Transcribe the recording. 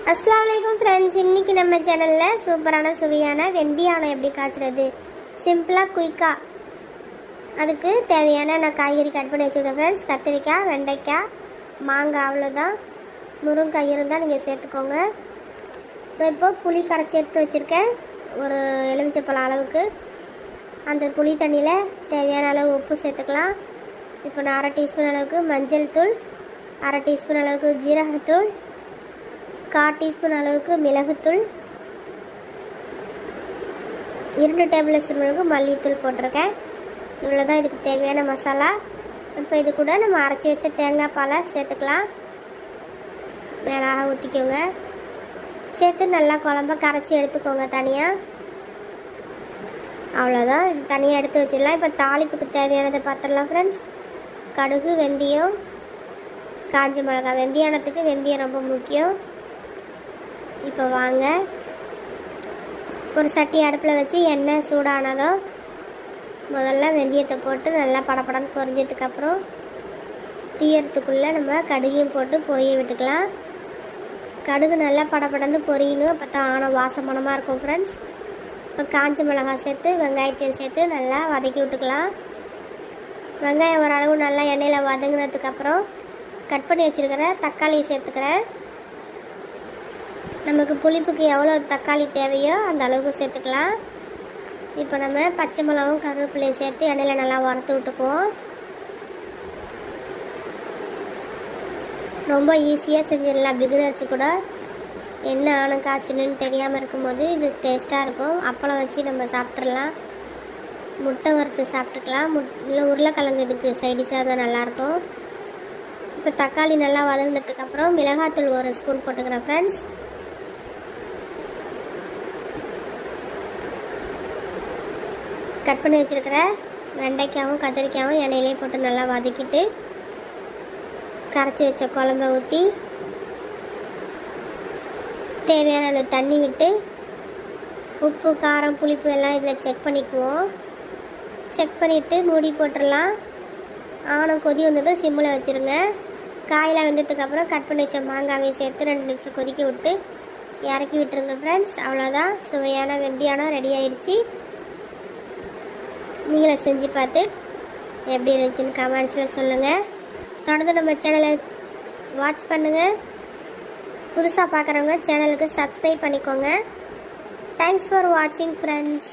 அஸ்ஸலாமு அலைக்கும் ஃப்ரெண்ட்ஸ். இன்றைக்கி நம்ம சேனலில் சூப்பரான சுவையான வெந்தயானம் எப்படி காய்ச்சுறது சிம்பிளாக குயிக்காக. அதுக்கு தேவையான நான் காய்கறி கட் பண்ணி வச்சுருக்கேன் ஃப்ரெண்ட்ஸ். கத்திரிக்காய், வெண்டைக்காய், மாங்காய், அவ்வளோதான். முருங்காய் இருந்தால் நீங்கள் சேர்த்துக்கோங்க. இப்போ புளி கரைச்சி எடுத்து வச்சுருக்கேன், ஒரு எலுமிச்சைப்பழம் அளவுக்கு. அந்த புளி தண்ணியில் தேவையான அளவு உப்பு சேர்த்துக்கலாம். இப்போ நான் 1/2 டீஸ்பூன் அளவுக்கு மஞ்சள் தூள், 1/2 டீஸ்பூன் அளவுக்கு ஜீரகத்தூள், 1/4 டீஸ்பூன் அளவுக்கு மிளகுத்தூள், 2 டேபிள் ஸ்பூன் அளவுக்கு மல்லித்தூள் போட்டிருக்கேன். இவ்வளோ தான் இதுக்கு தேவையான மசாலா. இப்போ இது கூட நம்ம அரைச்சி வச்ச தேங்காய் பாலை சேர்த்துக்கலாம். மேலாக ஊற்றிக்கோங்க. சேர்த்து நல்லா குழம்ப கரைச்சி எடுத்துக்கோங்க தனியாக. அவ்வளோதான், இது தனியாக எடுத்து வச்சிடலாம். இப்போ தாளிப்புக்கு தேவையானதை பார்த்துடலாம் ஃப்ரெண்ட்ஸ். கடுகு, வெந்தயம், காஞ்ச மிளகாய். வெந்தயானத்துக்கு வெந்தயம் ரொம்ப முக்கியம். இப்போ வாங்க, ஒரு சட்டி அடுப்பில் வச்சு எண்ணெய் சூடானதும் முதல்ல வெந்தயத்தை போட்டு நல்லா படப்படன்னு பொரிஞ்சதுக்கப்புறம் தீயறதுக்குள்ளே நம்ம கடுகையும் போட்டு பொரிய விட்டுக்கலாம். கடுகு நல்லா படப்படன்னு பொரியணும், அப்போ தான் ஆன வாசமானமாக இருக்கும் ஃப்ரெண்ட்ஸ். இப்போ காஞ்ச மிளகாய் சேர்த்து வெங்காயத்தையும் சேர்த்து நல்லா வதக்கி விட்டுக்கலாம். வெங்காயம் ஓரளவு நல்லா எண்ணெயில் வதங்கினதுக்கப்புறம் கட் பண்ணி வச்சுருக்கிற தக்காளியை சேர்த்துக்கிறேன். நமக்கு புளிப்புக்கு எவ்வளோ தக்காளி தேவையோ அந்த அளவுக்கு சேர்த்துக்கலாம். இப்போ நம்ம பச்சை மிளகாவும் கருவேப்பிலையும் சேர்த்து எண்ணெயில் நல்லா வறுத்து விட்டுக்குவோம். ரொம்ப ஈஸியாக செஞ்சிடலாம். பிகினர்ஸ் கூட என்ன ஆணும் காய்ச்சணுன்னு தெரியாமல் இருக்கும்போது இது டேஸ்ட்டாக இருக்கும். அப்பளம் வச்சு நம்ம சாப்பிட்றலாம், முட்டை வறுத்து சாப்பிட்டுக்கலாம், இல்லை உருளைக்கிழங்கு இதுக்கு சைடிஷாக தான் நல்லாயிருக்கும். இப்போ தக்காளி நல்லா வதங்கினதுக்கப்புறம் மிளகாத்தூள் 1 ஸ்பூன் போட்டுக்கிறேன் ஃப்ரெண்ட்ஸ். கட் பண்ணி வச்சுருக்கிற வெண்டைக்காயும் கத்திரிக்காயும் எண்ணெயிலே போட்டு நல்லா வதக்கிட்டு கரைச்சி வச்ச குழம்ப ஊற்றி தேவையான அளவு தண்ணி விட்டு உப்பு, காரம், புளிப்பு எல்லாம் இதில் செக் பண்ணிக்குவோம். செக் பண்ணிவிட்டு மூடி போட்டுடலாம். ஆனம் கொதி வந்ததும் சிம்மில் வச்சுருங்க. காயெல்லாம் வெந்ததுக்கப்புறம் கட் பண்ணி வச்ச மாங்காவையும் சேர்த்து 2 நிமிஷம் கொதிக்க விட்டு இறக்கி விட்டுருங்க ஃப்ரெண்ட்ஸ். அவ்வளோதான், சுவையான வெந்தயானம் ரெடி ஆகிடுச்சு. நீங்களே செஞ்சு பார்த்து எப்படி இருந்துச்சுன்னு கமெண்ட்ஸில் சொல்லுங்கள். தொடர்ந்து நம்ம சேனலை வாட்ச் பண்ணுங்கள். புதுசாக பார்க்குறவங்க சேனலுக்கு சப்ஸ்கிரைப் பண்ணிக்கோங்க. தேங்க்ஸ் ஃபார் வாட்சிங் ஃப்ரெண்ட்ஸ்.